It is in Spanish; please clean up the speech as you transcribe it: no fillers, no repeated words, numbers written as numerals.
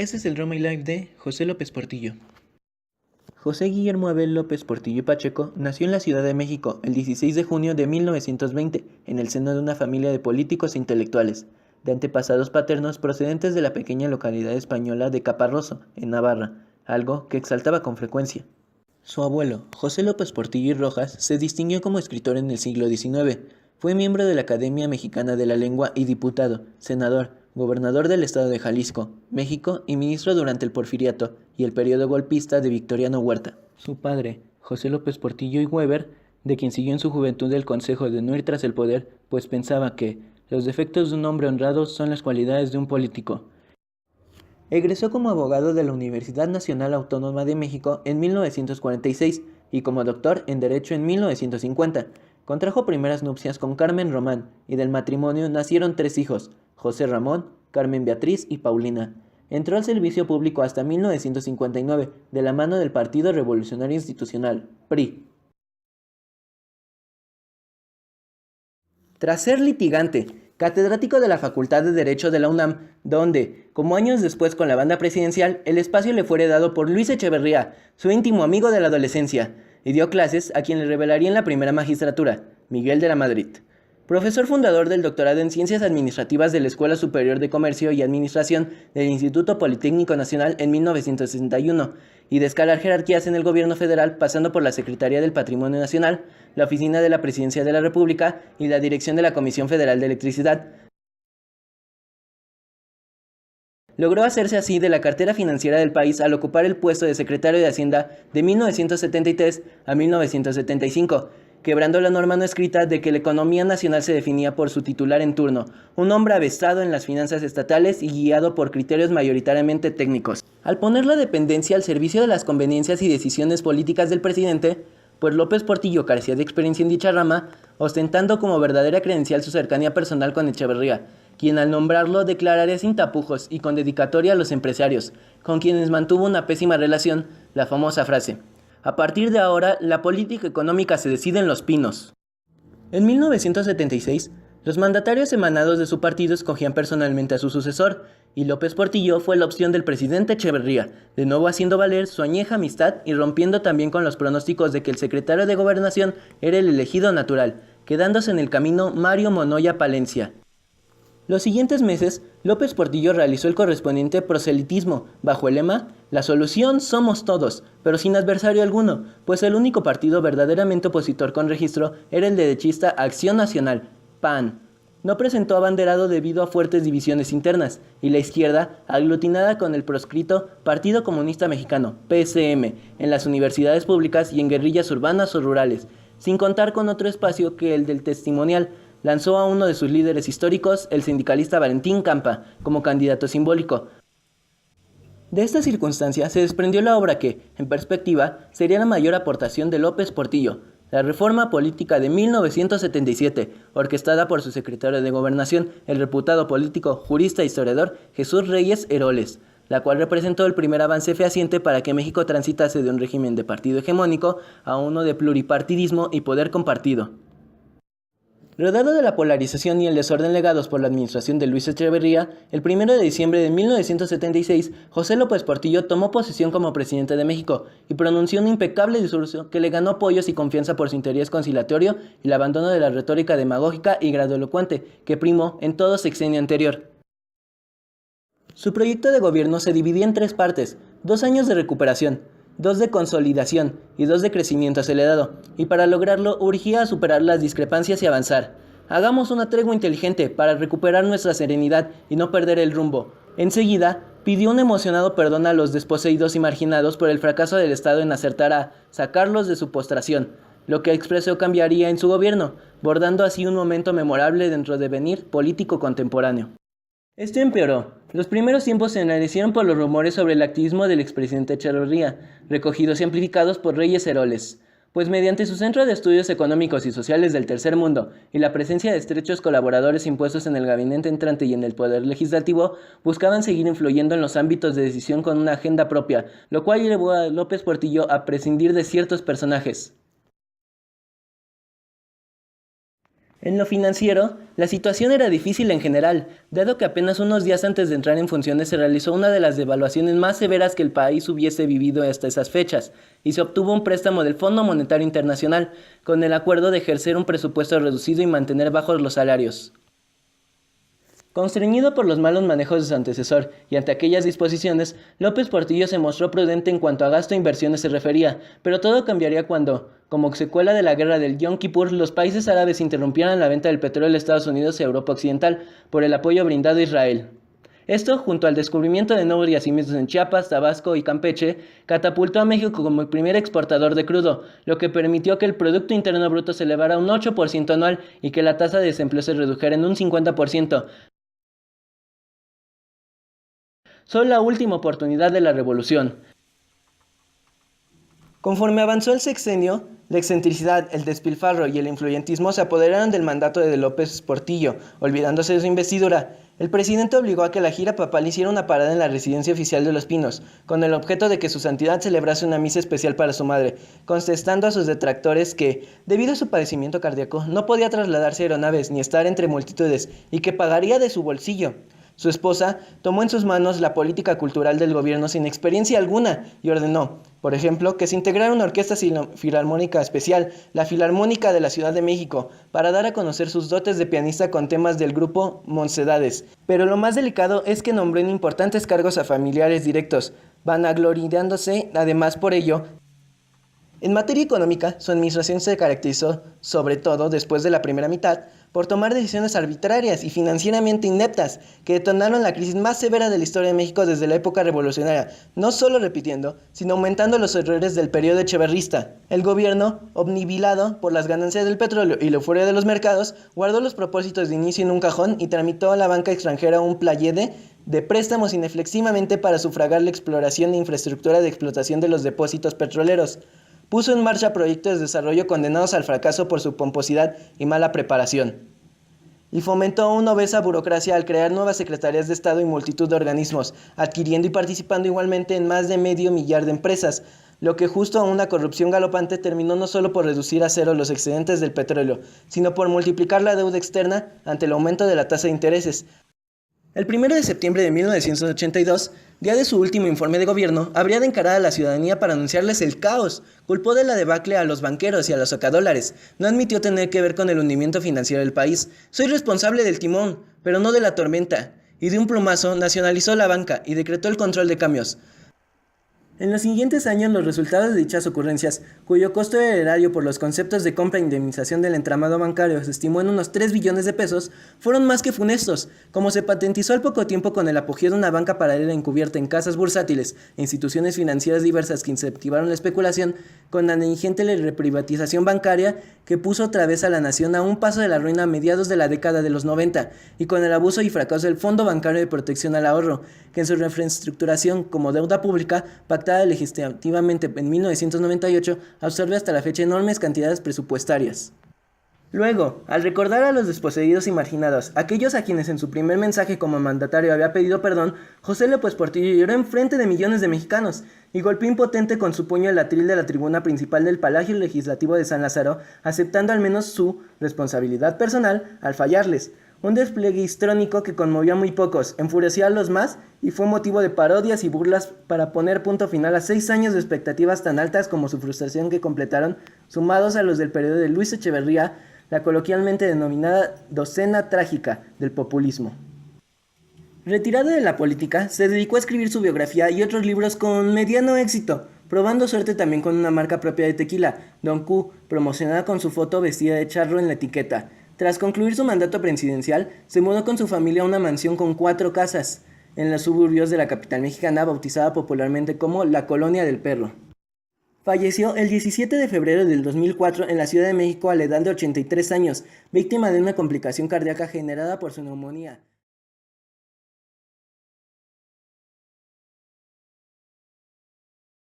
Este es el Roma Live de José López Portillo. José Guillermo Abel López Portillo y Pacheco nació en la Ciudad de México el 16 de junio de 1920 en el seno de una familia de políticos e intelectuales, de antepasados paternos procedentes de la pequeña localidad española de Caparroso, en Navarra, algo que exaltaba con frecuencia. Su abuelo, José López Portillo y Rojas, se distinguió como escritor en el siglo XIX. Fue miembro de la Academia Mexicana de la Lengua y diputado, senador, gobernador del estado de Jalisco, México y ministro durante el Porfiriato y el periodo golpista de Victoriano Huerta. Su padre, José López Portillo y Weber, de quien siguió en su juventud el consejo de no ir tras el poder, pues pensaba que los defectos de un hombre honrado son las cualidades de un político. Egresó como abogado de la Universidad Nacional Autónoma de México en 1946 y como doctor en Derecho en 1950. Contrajo primeras nupcias con Carmen Román y del matrimonio nacieron 3 hijos, José Ramón, Carmen Beatriz y Paulina. Entró al servicio público hasta 1959 de la mano del Partido Revolucionario Institucional, PRI. Tras ser litigante, catedrático de la Facultad de Derecho de la UNAM, donde, como años después con la banda presidencial, el espacio le fue heredado por Luis Echeverría, su íntimo amigo de la adolescencia, y dio clases a quien le revelaría en la primera magistratura, Miguel de la Madrid. Profesor fundador del doctorado en Ciencias Administrativas de la Escuela Superior de Comercio y Administración del Instituto Politécnico Nacional en 1961, y de escalar jerarquías en el gobierno federal pasando por la Secretaría del Patrimonio Nacional, la Oficina de la Presidencia de la República y la Dirección de la Comisión Federal de Electricidad. Logró hacerse así de la cartera financiera del país al ocupar el puesto de secretario de Hacienda de 1973 a 1975, quebrando la norma no escrita de que la economía nacional se definía por su titular en turno, un hombre avesado en las finanzas estatales y guiado por criterios mayoritariamente técnicos. Al poner la dependencia al servicio de las conveniencias y decisiones políticas del presidente, pues López Portillo carecía de experiencia en dicha rama, ostentando como verdadera credencial su cercanía personal con Echeverría, quien al nombrarlo declararía sin tapujos y con dedicatoria a los empresarios, con quienes mantuvo una pésima relación, la famosa frase: "A partir de ahora, la política económica se decide en Los Pinos". En 1976, los mandatarios emanados de su partido escogían personalmente a su sucesor, y López Portillo fue la opción del presidente Echeverría, de nuevo haciendo valer su añeja amistad y rompiendo también con los pronósticos de que el secretario de Gobernación era el elegido natural, quedándose en el camino Mario Monoya Palencia. Los siguientes meses, López Portillo realizó el correspondiente proselitismo, bajo el lema "La solución somos todos", pero sin adversario alguno, pues el único partido verdaderamente opositor con registro era el derechista Acción Nacional, PAN. No presentó abanderado debido a fuertes divisiones internas, y la izquierda, aglutinada con el proscrito Partido Comunista Mexicano, PSM, en las universidades públicas y en guerrillas urbanas o rurales, sin contar con otro espacio que el del testimonial, lanzó a uno de sus líderes históricos, el sindicalista Valentín Campa, como candidato simbólico. De esta circunstancia se desprendió la obra que, en perspectiva, sería la mayor aportación de López Portillo, la Reforma Política de 1977, orquestada por su secretario de Gobernación, el reputado político, jurista e historiador Jesús Reyes Heroles, la cual representó el primer avance fehaciente para que México transitase de un régimen de partido hegemónico a uno de pluripartidismo y poder compartido. Rodeado de la polarización y el desorden legados por la administración de Luis Echeverría, el 1 de diciembre de 1976, José López Portillo tomó posesión como presidente de México y pronunció un impecable discurso que le ganó apoyos y confianza por su interés conciliatorio y el abandono de la retórica demagógica y grandilocuente que primó en todo sexenio anterior. Su proyecto de gobierno se dividía en 3 partes: 2 años de recuperación, 2 de consolidación y 2 de crecimiento acelerado, y para lograrlo urgía a superar las discrepancias y avanzar. Hagamos una tregua inteligente para recuperar nuestra serenidad y no perder el rumbo. Enseguida, pidió un emocionado perdón a los desposeídos y marginados por el fracaso del Estado en acertar a sacarlos de su postración, lo que expresó cambiaría en su gobierno, bordando así un momento memorable dentro del devenir político contemporáneo. Esto empeoró. Los primeros tiempos se enardecieron por los rumores sobre el activismo del expresidente Echeverría, recogidos y amplificados por Reyes Heroles, pues mediante su Centro de Estudios Económicos y Sociales del Tercer Mundo y la presencia de estrechos colaboradores impuestos en el gabinete entrante y en el poder legislativo, buscaban seguir influyendo en los ámbitos de decisión con una agenda propia, lo cual llevó a López Portillo a prescindir de ciertos personajes. En lo financiero, la situación era difícil en general, dado que apenas unos días antes de entrar en funciones se realizó una de las devaluaciones más severas que el país hubiese vivido hasta esas fechas, y se obtuvo un préstamo del Fondo Monetario Internacional, con el acuerdo de ejercer un presupuesto reducido y mantener bajos los salarios. Constreñido por los malos manejos de su antecesor y ante aquellas disposiciones, López Portillo se mostró prudente en cuanto a gasto e inversiones se refería, pero todo cambiaría cuando, como secuela de la guerra del Yom Kippur, los países árabes interrumpieran la venta del petróleo de Estados Unidos y Europa Occidental por el apoyo brindado a Israel. Esto, junto al descubrimiento de nuevos yacimientos en Chiapas, Tabasco y Campeche, catapultó a México como el primer exportador de crudo, lo que permitió que el Producto Interno Bruto se elevara un 8% anual y que la tasa de desempleo se redujera en un 50%. Son la última oportunidad de la revolución. Conforme avanzó el sexenio, la excentricidad, el despilfarro y el influyentismo se apoderaron del mandato de López Portillo, olvidándose de su investidura. El presidente obligó a que la gira papal hiciera una parada en la residencia oficial de Los Pinos, con el objeto de que su santidad celebrase una misa especial para su madre, contestando a sus detractores que, debido a su padecimiento cardíaco, no podía trasladarse a aeronaves ni estar entre multitudes, y que pagaría de su bolsillo. Su esposa tomó en sus manos la política cultural del gobierno sin experiencia alguna y ordenó, por ejemplo, que se integrara una orquesta filarmónica especial, la Filarmónica de la Ciudad de México, para dar a conocer sus dotes de pianista con temas del grupo Mocedades. Pero lo más delicado es que nombró en importantes cargos a familiares directos, vanagloriándose además por ello. En materia económica, su administración se caracterizó, sobre todo después de la primera mitad, por tomar decisiones arbitrarias y financieramente ineptas que detonaron la crisis más severa de la historia de México desde la época revolucionaria, no solo repitiendo, sino aumentando los errores del periodo echeverrista. El gobierno, obnubilado por las ganancias del petróleo y la euforia de los mercados, guardó los propósitos de inicio en un cajón y tramitó a la banca extranjera un playede de préstamos ineflexivamente para sufragar la exploración e infraestructura de explotación de los depósitos petroleros. Puso en marcha proyectos de desarrollo condenados al fracaso por su pomposidad y mala preparación. Y fomentó una obesa burocracia al crear nuevas secretarías de Estado y multitud de organismos, adquiriendo y participando igualmente en más de medio millar de empresas, lo que justo a una corrupción galopante terminó no solo por reducir a cero los excedentes del petróleo, sino por multiplicar la deuda externa ante el aumento de la tasa de intereses. El 1 de septiembre de 1982, día de su último informe de gobierno, habría de encarar a la ciudadanía para anunciarles el caos. Culpó de la debacle a los banqueros y a los socadólares. No admitió tener que ver con el hundimiento financiero del país. Soy responsable del timón, pero no de la tormenta. Y de un plumazo nacionalizó la banca y decretó el control de cambios. En los siguientes años, los resultados de dichas ocurrencias, cuyo costo erario por los conceptos de compra e indemnización del entramado bancario se estimó en unos 3 billones de pesos, fueron más que funestos, como se patentizó al poco tiempo con el apogeo de una banca paralela encubierta en casas bursátiles e instituciones financieras diversas que incentivaron la especulación, con la ingente reprivatización bancaria que puso otra vez a la nación a un paso de la ruina a mediados de la década de los 90, y con el abuso y fracaso del Fondo Bancario de Protección al Ahorro, que en su reestructuración como deuda pública pactada legislativamente en 1998, absorbe hasta la fecha enormes cantidades presupuestarias. Luego, al recordar a los desposeídos y marginados, aquellos a quienes en su primer mensaje como mandatario había pedido perdón, José López Portillo lloró enfrente de millones de mexicanos y golpeó impotente con su puño el atril de la tribuna principal del Palacio Legislativo de San Lázaro, aceptando al menos su responsabilidad personal al fallarles. Un despliegue histrónico que conmovió a muy pocos, enfureció a los más y fue motivo de parodias y burlas para poner punto final a 6 años de expectativas tan altas como su frustración que completaron, sumados a los del periodo de Luis Echeverría, la coloquialmente denominada docena trágica del populismo. Retirado de la política, se dedicó a escribir su biografía y otros libros con mediano éxito, probando suerte también con una marca propia de tequila, Don Q, promocionada con su foto vestida de charro en la etiqueta. Tras concluir su mandato presidencial, se mudó con su familia a una mansión con 4 casas, en los suburbios de la capital mexicana, bautizada popularmente como la Colonia del Perro. Falleció el 17 de febrero del 2004 en la Ciudad de México a la edad de 83 años, víctima de una complicación cardíaca generada por su neumonía.